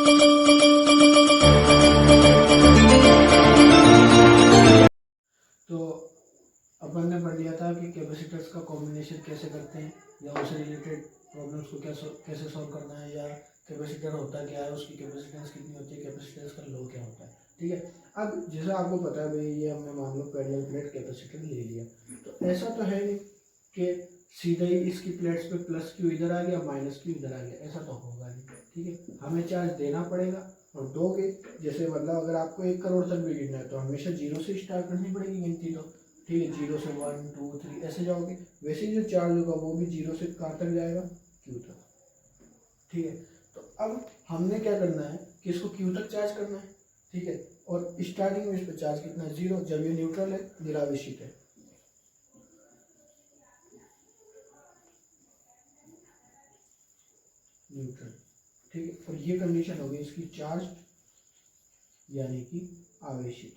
तो अपन ने पढ़ लिया था कि कैपेसिटर्स का कॉम्बिनेशन कैसे करते हैं या उससे रिलेटेड प्रॉब्लम्स को कैसे सॉल्व करना है, या कैपेसिटर होता क्या है, उसकी कैपेसिटेंस कितनी होती है, कैपेसिटेंस का लो क्या होता है। ठीक है, अब जैसा आपको पता है भाई, ये हमने मान लो पैरेलल प्लेट कैपेसिटर ले लिया, तो ऐसा तो है नहीं कि सीधा ही इसकी प्लेट्स पे प्लस क्यू इधर आ गया माइनस क्यू इधर आ गया, ऐसा तो होगा नहीं। ठीक है, हमें चार्ज देना पड़ेगा और दोगे। जैसे मतलब अगर आपको 1 करोड़ तक भी गिनना है तो हमेशा जीरो से स्टार्ट करनी पड़ेगी गिनती। तो ठीक है, 0 से 1 2 3 ऐसे जाओगे। वैसे ही जो चार्ज होगा वो भी 0 से कहाँ तक जाएगा, क्यू तक। ठीक है, तो अब हमने क्या करना है कि इसको क्यू तक चार्ज करना है। ठीक है, और स्टार्टिंग में इस पर चार्ज कितना है, 0। जब ये न्यूट्रल है, निरावेशित है, न्यूट्रल। ठीक है, और ये कंडीशन होगी इसकी चार्ज यानी कि आवेशित।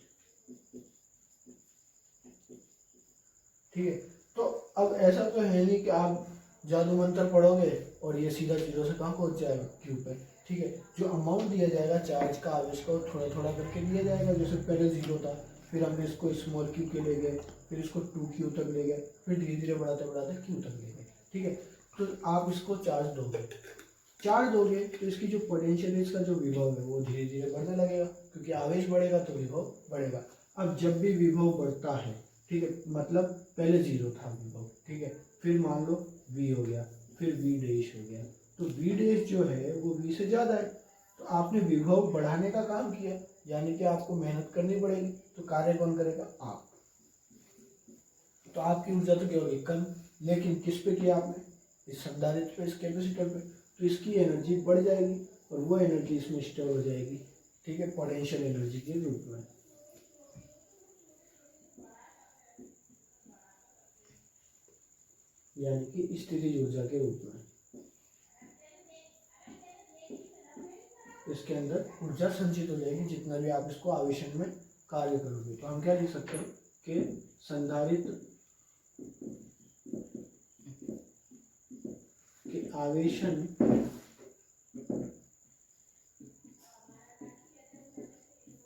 ठीक है, तो अब ऐसा तो है नहीं कि आप जादू मंत्र पढ़ोगे और ये सीधा 0 से कहाँ पहुंच जाएगा, क्यू पे। ठीक है, जो अमाउंट दिया जाएगा चार्ज का, आवेश को थोड़ा थोड़ा करके दिया जाएगा। जैसे पहले 0 था, फिर हमने इसको स्मॉल क्यू के ले गए, फिर इसको 2Q तक ले गए, फिर धीरे धीरे बढ़ाते बढ़ाते Q तक ले गए। ठीक है, तो आप इसको चार्ज दोगे तो इसकी जो पोटेंशियल है, इसका जो विभव है वो धीरे धीरे बढ़ने लगेगा, क्योंकि आवेश बढ़ेगा तो विभव बढ़ेगा। अब जब भी विभव बढ़ता है, ठीक है, मतलब पहले 0 था विभव, ठीक है, फिर मान लो V हो गया, फिर V डैश हो गया, तो V डैश जो है वो V से ज़्यादा है, तो आपने विभव बढ़ाने का काम किया, यानी कि आपको मेहनत करनी पड़ेगी। तो कार्य कौन करेगा, आप। तो आपकी ऊर्जा तो क्या होगी, कम, लेकिन किस पे किया आपने, इस संधारित्र पे, इस कैपेसिटर पे, तो इसकी एनर्जी बढ़ जाएगी और वो एनर्जी इसमें स्टोर हो जाएगी। ठीक है, पोटेंशियल एनर्जी के रूप में, यानी कि स्थितिज ऊर्जा के रूप में। इसके अंदर ऊर्जा संचित हो जाएगी जितना भी आप इसको आवेशन में कार्य करोगे। तो हम क्या लिख सकते हैं कि संधारित्र के आवेशन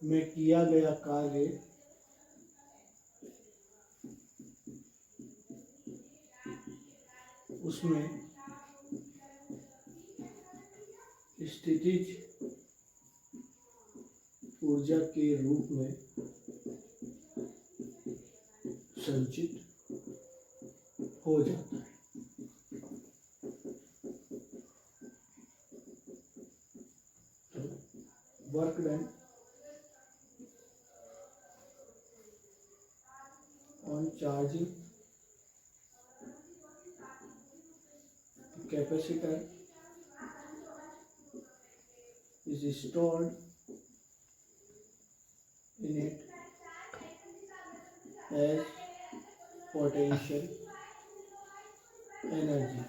में किया गया कार्य उसमें स्थितिज ऊर्जा के रूप में संचित हो जाता है। तो work done on charging capacitor is stored in it as potential energy।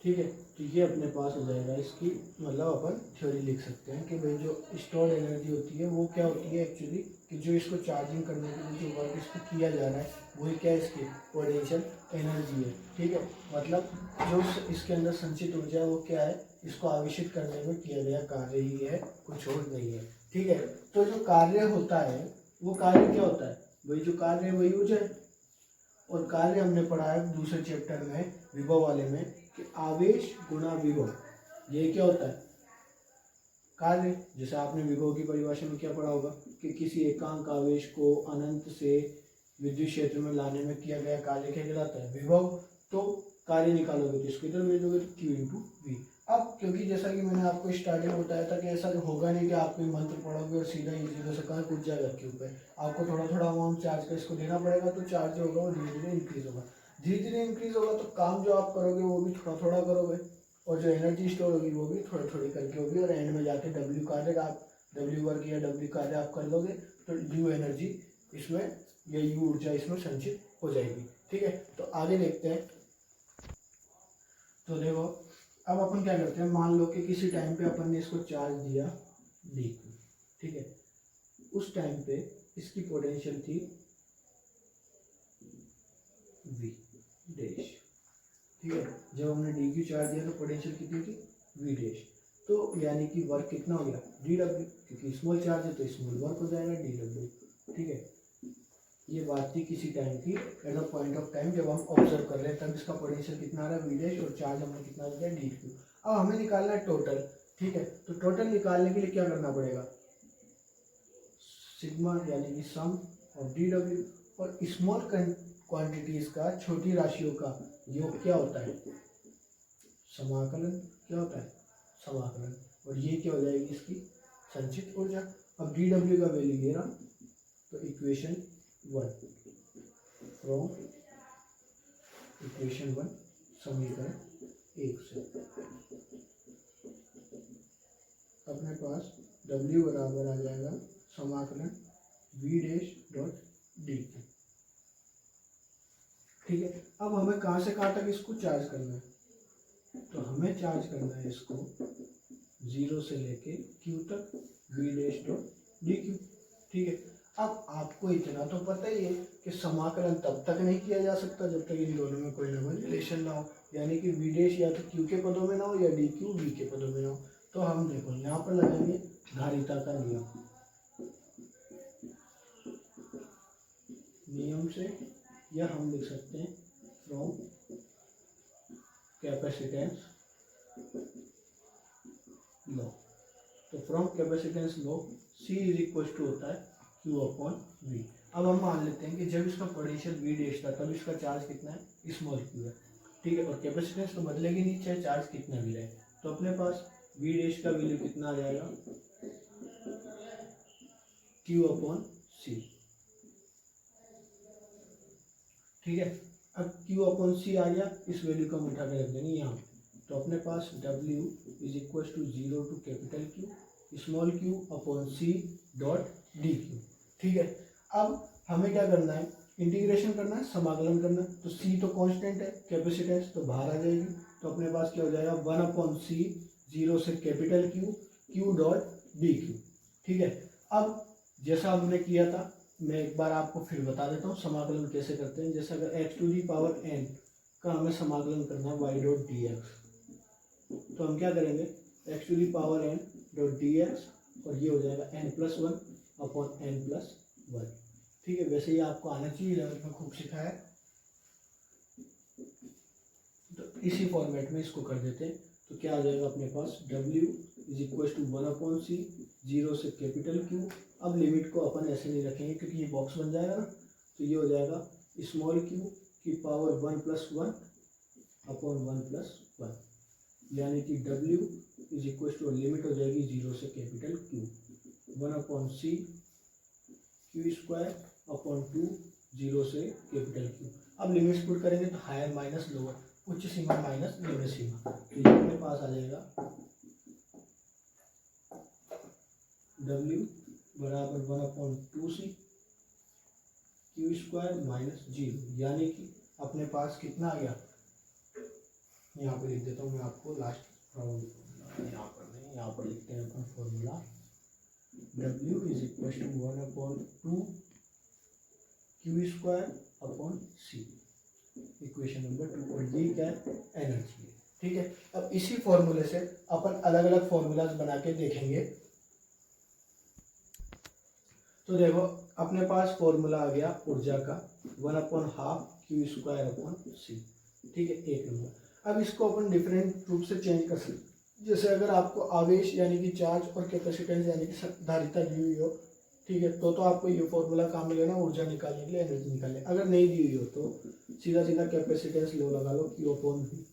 ठीक है, तो ये अपने पास हो जाएगा। इसकी मतलब अपन थ्योरी लिख सकते हैं कि भाई जो स्टोर्ड एनर्जी होती है वो क्या होती है एक्चुअली, कि जो इसको चार्जिंग करने के लिए जो वर्क इसको किया जा रहा है वही क्या है, इसकी पोटेंशियल एनर्जी है। ठीक है, मतलब जो इसके अंदर संचित ऊर्जा है वो क्या है, इसको आवेशित करने में किया गया कार्य ही है, कुछ और नहीं है। ठीक है, तो जो कार्य होता है वो कार्य क्या होता है, वही जो कार्य है वही ऊर्जा है। और कार्य हमने पढ़ा है दूसरे चैप्टर में विभव वाले में कि आवेश गुणा विभव, ये क्या होता है, कार्य। जैसे आपने विभव की परिभाषा में क्या पढ़ा होगा कि किसी एकांक आवेश को अनंत से विद्युत क्षेत्र में लाने में किया गया कार्य क्या कहलाता है, विभव। तो कार्य निकालोगे तो इसको इधर भेजोगे तो Q इंटू वी। अब क्योंकि जैसा कि मैंने आपको स्टार्टिंग में बताया था कि ऐसा होगा नहीं कि आप कोई मंत्र पढ़ोगे और सीधा ही 0 से कहाँ कूद जाएगा Q पे, आपको थोड़ा थोड़ा अमाउंट चार्ज का इसको देना पड़ेगा। तो चार्ज जो होगा वो धीरे धीरे इंक्रीज होगा, धीरे धीरे इंक्रीज होगा, तो काम जो आप करोगे वो भी थोड़ा थोड़ा करोगे, और जो एनर्जी स्टोर होगी वो भी थोड़ी थोड़ी करके होगी, और एंड में जाके W कार्य आप W वर्क या W कार्य आप कर लोगे तो U एनर्जी इसमें या U ऊर्जा इसमें संचित हो जाएगी। ठीक है, तो आगे देखते हैं। तो देखो अब अपन क्या करते हैं, मान लो कि किसी टाइम पे अपन ने इसको चार्ज दिया D। ठीक है, उस टाइम पे इसकी पोटेंशियल थी V डैश। ठीक है। जब हमने डी क्यू चार्ज दिया तो पोटेंशियल कितनी थी, वी डैश, तो यानी कि वर्क कितना हो गया, डी डब्ल्यू, क्योंकि स्मॉल चार्ज है तो स्मॉल वर्क हो जाएगा डी डब्ल्यू। ठीक है, ये बात थी किसी टाइम की, at the point of time जब हम ऑब्जर्व कर रहे हैं तब इसका पोटेंशियल कितना आ रहा है वी डैश, और चार्ज हमने कितना दिया डी क्यू। अब हमें निकालना है टोटल। ठीक है, तो टोटल निकालने के लिए क्या करना पड़ेगा, सिग्मा यानी कि सम ऑफ डी डब्ल्यू और स्मॉल क्वांटिटीज का, छोटी राशियों का योग क्या होता है, समाकलन। क्या होता है, समाकलन। और ये क्या हो जाएगी इसकी संचित ऊर्जा। अब डी डब्ल्यू का वैल्यू ले रहा, तो इक्वेशन 1 फ्रॉम इक्वेशन 1 समीकरण 1 से अपने पास W बराबर आ जाएगा समाकलन V डैश डॉट डी। ठीक है, अब हमें कहाँ से कहाँ तक इसको चार्ज करना है, तो हमें चार्ज करना है इसको 0 से लेके Q तक V dash dot D Q. ठीक है, अब आपको इतना तो पता ही है कि समाकलन तब तक नहीं किया जा सकता जब तक इन दोनों में कोई ना कोई रिलेशन ना हो, यानी कि वी डैश या तो क्यू के पदों में ना हो या डी क्यू वी के पदों में ना हो। तो हम देखो यहाँ पर लगाएंगे धारिता का नियम से, या हम लिख सकते हैं फ्रॉम कैपेसिटेंस लॉ। तो from capacitance law C is equal to होता है Q अपॉन V। अब हम मान लेते हैं कि जब इसका पोटेंशियल V डैश था तब इसका चार्ज कितना है, स्मॉल q है। ठीक है, और कैपेसिटेंस तो बदलेगी नहीं चाहे चार्ज कितना भी रहे। तो अपने पास V डैश का वैल्यू कितना आ जाएगा, Q अपॉन C। ठीक है, अब Q अपॉन C आ गया, इस वैल्यू को हम उठा के रख देंगे यहाँ। तो अपने पास W is equal to 0 to capital Q small q upon C dot D Q. ठीक है, अब हमें क्या करना है, इंटीग्रेशन करना है, समाकलन करना है। तो C तो कांस्टेंट है, कैपेसिटेंस तो बाहर आ जाएगी, तो अपने पास क्या हो जाएगा 1 अपॉन C 0 से capital Q dot D Q. ठीक है, अब जैसा हमने किया था मैं एक बार आपको फिर बता देता हूँ समाकलन कैसे करते हैं। जैसे अगर x to the power n का हमें समाकलन करना है y डॉट डी एक्स, तो हम क्या करेंगे x to the power n dot D X, और ये हो जाएगा n+1 अपॉन n+1। ठीक है, वैसे ही आपको आना चाहिए, 11th में खूब सिखाया। तो इसी फॉर्मेट में इसको कर देते हैं, तो क्या आ जाएगा अपने पास W is equal to 1 upon C 0 से कैपिटल Q। अब लिमिट को अपन ऐसे नहीं रखेंगे क्योंकि ये बॉक्स बन जाएगा ना, तो ये हो जाएगा स्मॉल q की पावर 1+1 अपॉन 1+1, यानी कि W is equal to limit हो जाएगी 0 से capital Q 1 upon C Q² upon 2 0 से कैपिटल Q। अब लिमिट्स पुट करेंगे तो हायर माइनस लोअर, उच्च सीमा माइनस निम्न सीमा, तो ये अपने पास आ जाएगा W बराबर 1/2C Q² माइनस 0, यानी कि अपने पास कितना आ गया, यहाँ पर लिख देता हूँ मैं आपको लास्ट फॉर्मूला, यहाँ पर नहीं, यहाँ पर लिखते हैं अपन formula W is equal to 1/2 Q² upon C, equation number 2, और ये क्या है, एनर्जी है। ठीक है, अब इसी फॉर्मूले से अपन अलग अलग फॉर्मूलाज बना के देखेंगे। तो देखो अपने पास फॉर्मूला आ गया ऊर्जा का 1/2 Q² अपॉन C। ठीक है, एक नंबर। अब इसको अपन डिफरेंट रूप से चेंज कर सकते, जैसे अगर आपको आवेश यानी कि चार्ज और कैपेसिटेंस यानी कि धारिता दी हुई हो, ठीक है, तो आपको ये फॉर्मूला काम में लेना ऊर्जा निकालने के लिए, एनर्जी निकालने। अगर नहीं दी हुई हो तो सीधा सीधा कैपेसिटेंस लो लगा लो Q अपॉन V।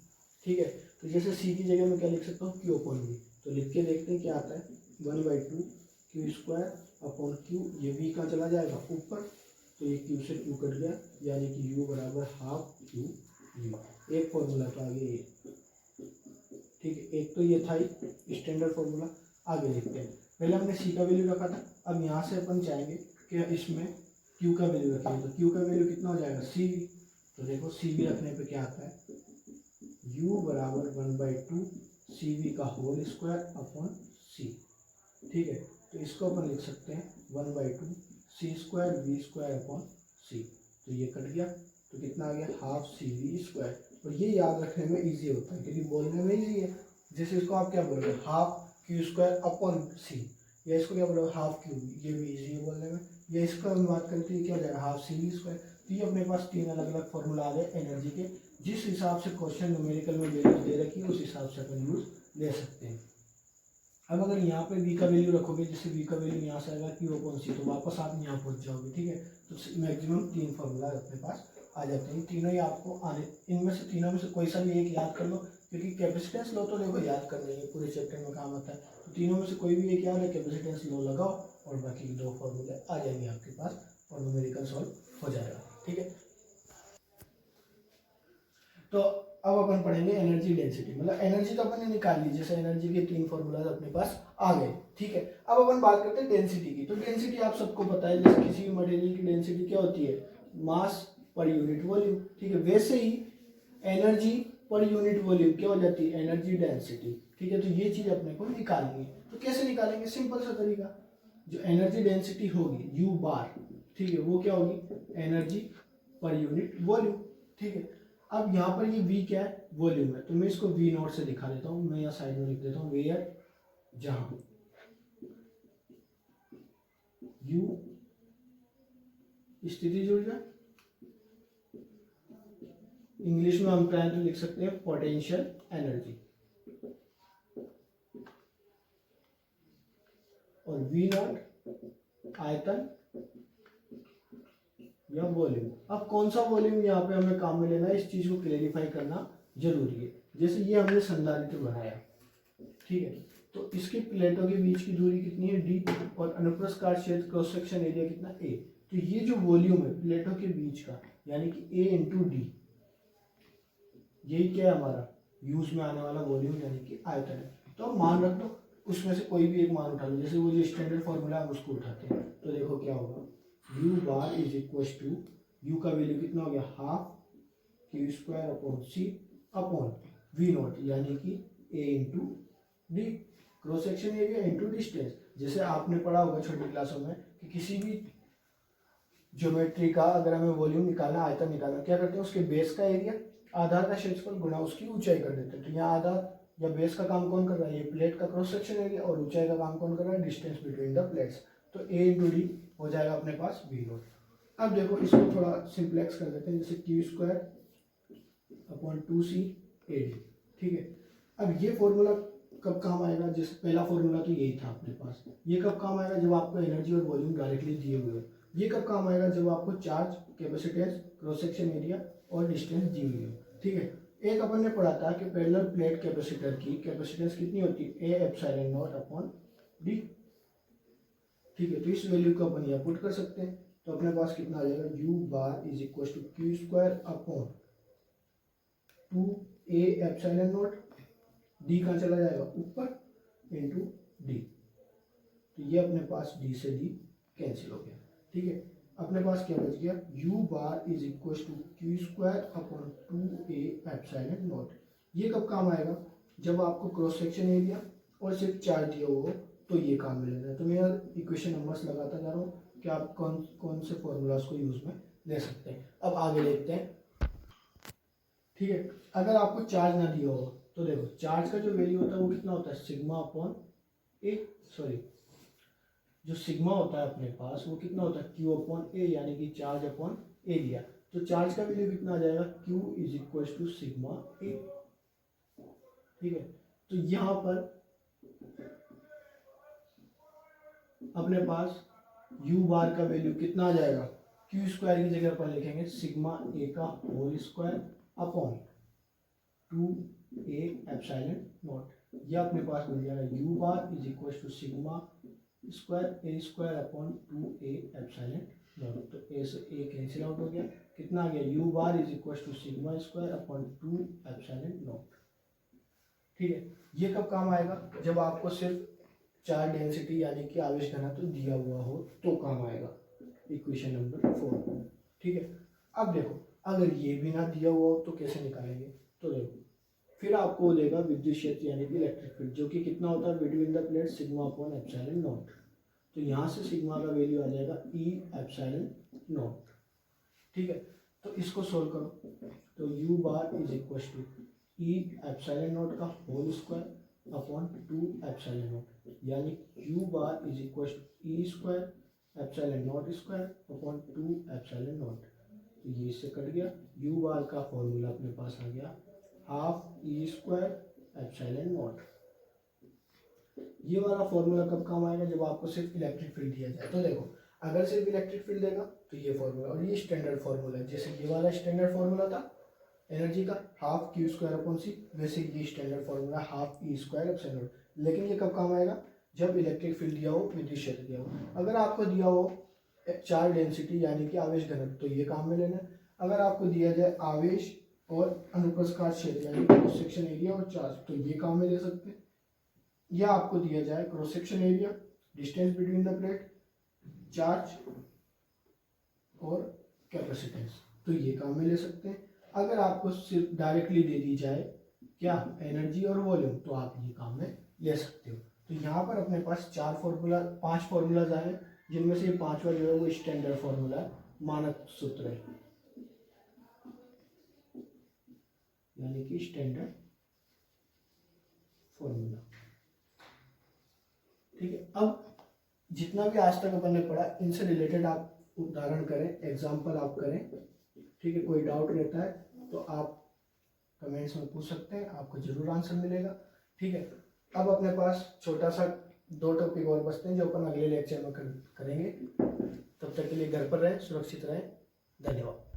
ठीक है, तो जैसे C की जगह में क्या लिख सकता हूँ, Q अपॉन V। तो लिख के देखते हैं क्या आता है, 1/2 Q² अपॉन Q, ये V कहाँ चला जाएगा ऊपर, तो ये Q से Q कट गया, यानी कि U बराबर 1/2 QV। एक फॉर्मूला तो आगे ये, ठीक है, एक तो ये था ही स्टैंडर्ड फॉर्मूला। आगे लिखते हैं, पहले हमने C का वैल्यू रखा था, अब यहाँ से अपन चाहेंगे कि इसमें Q का वैल्यू रखेंगे, तो Q का वैल्यू कितना हो जाएगा CV। तो देखो CV रखने पे क्या आता है, U बराबर 1/2 CV का होल स्क्वायर अपॉन C। ठीक है, तो इसको अपन लिख सकते हैं 1/2 C² V² अपॉन C। तो ये कट गया, तो कितना आ गया 1/2 CV² और ये याद रखने में इजी होता है क्योंकि बोलने में इजी है। जैसे इसको आप क्या बोलोगे, हाफ क्यू स्क्वायर अपॉन सी, या इसको क्या बोलोगे हाफ क्यू, ये भी इजी है बोलने में। या इसका हम बात करते हैं क्या हो जाएगा, हाफ सी स्क्वायर। तो ये अपने पास तीन अलग अलग फॉर्मूला आ गए एनर्जी के, जिस हिसाब से क्वेश्चन न्यूमेरिकल में वैल्यूज दे रखी है उस हिसाब से अपन यूज ले सकते हैं। अब अगर यहाँ पे v का वैल्यू रखोगे, जैसे v का वैल्यू यहाँ से आएगा क्यू अपॉन सी, तो वापस आप यहाँ पहुँच जाओगे, ठीक है। तो मैक्सिमम तीन फार्मूला अपने पास आ जाते हैं, तीनों ही आपको आने, इनमें से तीनों में से कोई सा भी एक याद कर लो, क्योंकि कैपेसिटेंस लो तो देखो याद करना है, पूरे चैप्टर में काम आता है। तो तीनों में से कोई भी एक याद है, कैपेसिटेंस लो लगाओ और बाकी दो फॉर्मूले आ जाएंगे आपके पास और न्यूमेरिकल सॉल्व हो जाएगा, ठीक है। तो अब अपन पढ़ेंगे एनर्जी डेंसिटी, मतलब एनर्जी तो अपन ने निकाल ली, जैसे एनर्जी के तीन फॉर्मूलाज अपने पास आ गए, ठीक है। अब अपन बात करते हैं डेंसिटी की। तो डेंसिटी आप सबको पता है, जैसे किसी भी मटेरियल की डेंसिटी क्या होती है, मास पर यूनिट वॉल्यूम, ठीक है। वैसे ही एनर्जी पर यूनिट वॉल्यूम क्या हो जाती है, एनर्जी डेंसिटी, ठीक है। तो ये चीज अपने को निकालनी है। तो कैसे निकालेंगे, सिंपल सा तरीका, जो एनर्जी डेंसिटी होगी यू बार, ठीक है, वो क्या होगी, एनर्जी पर यूनिट वॉल्यूम, ठीक है। अब यहाँ पर ये V क्या है, वॉल्यूम है, तो मैं इसको V नॉट से दिखा देता हूँ, मैं यहाँ साइड में लिख देता हूँ, वेयर जहां U स्थिति जुड़ जाए, इंग्लिश में हम चाहें तो लिख सकते हैं पोटेंशियल एनर्जी, और V नॉट आयतन या वॉल्यूम। अब कौन सा वॉल्यूम यहाँ पे हमें काम में लेना है, इस चीज को क्लेरिफाई करना जरूरी है। जैसे ये हमने संधारित्र बनाया, ठीक है, तो इसकी प्लेटों के बीच की दूरी कितनी है, डी, और अनुप्रस्थ क्षेत्र क्रॉस सेक्शन एरिया कितना, ए। तो ये जो वॉल्यूम है प्लेटों के बीच का, यानी कि ए इंटू डी, यही क्या है हमारा यूज में आने वाला वॉल्यूम, यानी कि आयतन है। तो अब मान रख दो, उसमें से कोई भी एक मान उठा लो, जैसे वो जो स्टैंडर्ड फॉर्मूला है उसको उठाते हैं, तो देखो क्या होगा, U bar is equal to, U का वैल्यू कितना हो गया, half Q square upon C upon V not, यानी कि A into D, cross section area into distance. जैसे आपने पढ़ा होगा छोटी क्लासों में कि किसी भी ज्योमेट्री का अगर हमें वॉल्यूम निकालना, आयतन निकालना, क्या करते हैं, उसके बेस का एरिया आधार का क्षेत्रफल गुणा उसकी ऊंचाई कर देते हैं। तो यहाँ आधार या बेस का काम कौन कर रहा है, ये प्लेट का क्रॉस सेक्शन एरिया, और ऊंचाई का काम कौन कर रहा है, डिस्टेंस बिटवीन द प्लेट्स। तो ए इंटू डी हो जाएगा अपने पास वी नॉट। अब देखो इसको थोड़ा सिंप्लेक्स कर देते हैं, जैसे Q square upon 2c AD, ठीक है। अब ये फॉर्मूला कब काम आएगा, जैसे पहला फॉर्मूला तो यही था अपने पास, ये कब काम आएगा, जब आपको एनर्जी और वॉल्यूम डायरेक्टली दिए हुए हो। ये कब काम आएगा, जब आपको charge, capacitance, cross section area और डिस्टेंस दी हुई हो, ठीक है। एक अपन ने पढ़ा था कि पैरेलल प्लेट कैपेसिटर की कैपेसिटेंस कितनी होती है, A epsilon not upon D, ठीक है। तो इस वैल्यू को अपन यहाँ पुट कर सकते हैं, तो अपने पास कितना आ जाएगा, U bar is equal to Q square upon 2a epsilon naught, D कहाँ चला जाएगा ऊपर, इंटू डी। तो ये अपने पास डी से डी कैंसिल हो गया, ठीक है। अपने पास क्या बच गया, u bar is equal to Q square upon 2a epsilon naught. ये कब काम आएगा, जब आपको क्रॉस सेक्शन एरिया और सिर्फ चार्ज दिया हो तो ये काम में लेना है। तो मैं इक्वेशन नंबर्स लगाता जा रहा हूँ कि आप कौन कौन से फॉर्मूलाज को यूज में ले सकते हैं। अब आगे देखते हैं, ठीक है। अगर आपको चार्ज ना दिया हो तो देखो चार्ज का जो वैल्यू होता है वो कितना होता है, सिग्मा अपॉन ए, सॉरी जो सिग्मा होता है अपने पास वो कितना होता है, क्यू अपॉन ए, यानी कि चार्ज अपॉन एरिया। तो चार्ज का वैल्यू कितना आ जाएगा, Q is equal to sigma A, ठीक है। तो यहाँ पर अपने पास u बार का वैल्यू कितना आ जाएगा, क्यू स्क्वायर की जगह पर लिखेंगे सिग्मा ए का whole square upon 2a epsilon naught. ये अपने पास मिल जाएगा u bar is equal to sigma square A square upon 2a epsilon not. तो a से a कैंसिल आउट हो गया, कितना आ गया, u bar is equal to sigma square upon 2 epsilon naught, ठीक है। ये कब काम आएगा, जब आपको सिर्फ चार्ज डेंसिटी यानी कि आवेश घनत्व दिया हुआ हो तो काम आएगा, इक्वेशन नंबर 4, ठीक है। अब देखो अगर ये भी ना दिया हुआ हो तो कैसे निकालेंगे, तो देखो फिर आपको देगा विद्युत क्षेत्र यानी कि इलेक्ट्रिक फील्ड, जो कि कितना होता है between the plate, sigma upon epsilon not. तो यहाँ से सिग्मा का वैल्यू आ जाएगा ई एप्सिलॉन नॉट, ठीक है। तो इसको सोल्व करो, तो u bar is equal to E epsilon not का whole square upon 2 epsilon not, यानी u bar is equal to E square epsilon not square upon 2 epsilon not. तो ये इससे कट गया, u बार का फॉर्मूला अपने पास आ गया हाफ ई स्क्वायर एप्सिलॉन नॉट। ये वाला फॉर्मूला कब काम आएगा, जब आपको सिर्फ इलेक्ट्रिक फील्ड दिया जाए। तो देखो अगर सिर्फ इलेक्ट्रिक फील्ड देगा तो ये फॉर्मूला, और ये स्टैंडर्ड फॉर्मूला है, जैसे ये वाला स्टैंडर्ड फॉर्मूला था एनर्जी का हाफ क्यू स्क्वायर अपॉन सी, वैसे ये standard formula half E square epsilon not. लेकिन ये कब काम आएगा, जब इलेक्ट्रिक फील्ड दिया हो, विद्युत क्षेत्र दिया हो। अगर आपको दिया हो चार्ज डेंसिटी यानी कि आवेश घनत्व, तो ये काम में लेना है। अगर आपको दिया जाए आवेश और अनुप्रस्थ क्षेत्र यानी क्रॉस सेक्शन एरिया और चार्ज, तो ये काम में ले सकते हैं। या आपको दिया जाए cross section area, distance between the plate, charge और कैपेसिटेंस, तो ये काम में ले सकते हैं। अगर आपको सिर्फ डायरेक्टली दे दी जाए क्या एनर्जी और वॉल्यूम, तो आप ये काम में ले सकते हो। तो यहाँ पर अपने पास 5 फॉर्मूलाज आए, जिनमें से 5वां जो है वो स्टैंडर्ड फॉर्मूला है, मानक सूत्र है, यानी कि स्टैंडर्ड फॉर्मूला। ठीक है, अब जितना भी आज तक अपन ने पढ़ा, इनसे रिलेटेड आप उदाहरण करें, एग्जाम्पल आप करें। ठीक है, कोई डाउट रहता है तो आप कमेंट्स में पूछ सकते हैं, आपको जरूर आंसर मिलेगा। ठीक है, अब अपने पास छोटा सा 2 टॉपिक और बचते हैं जो अपन अगले लेक्चर में करेंगे। तब तक के लिए घर पर रहें, सुरक्षित रहें, धन्यवाद।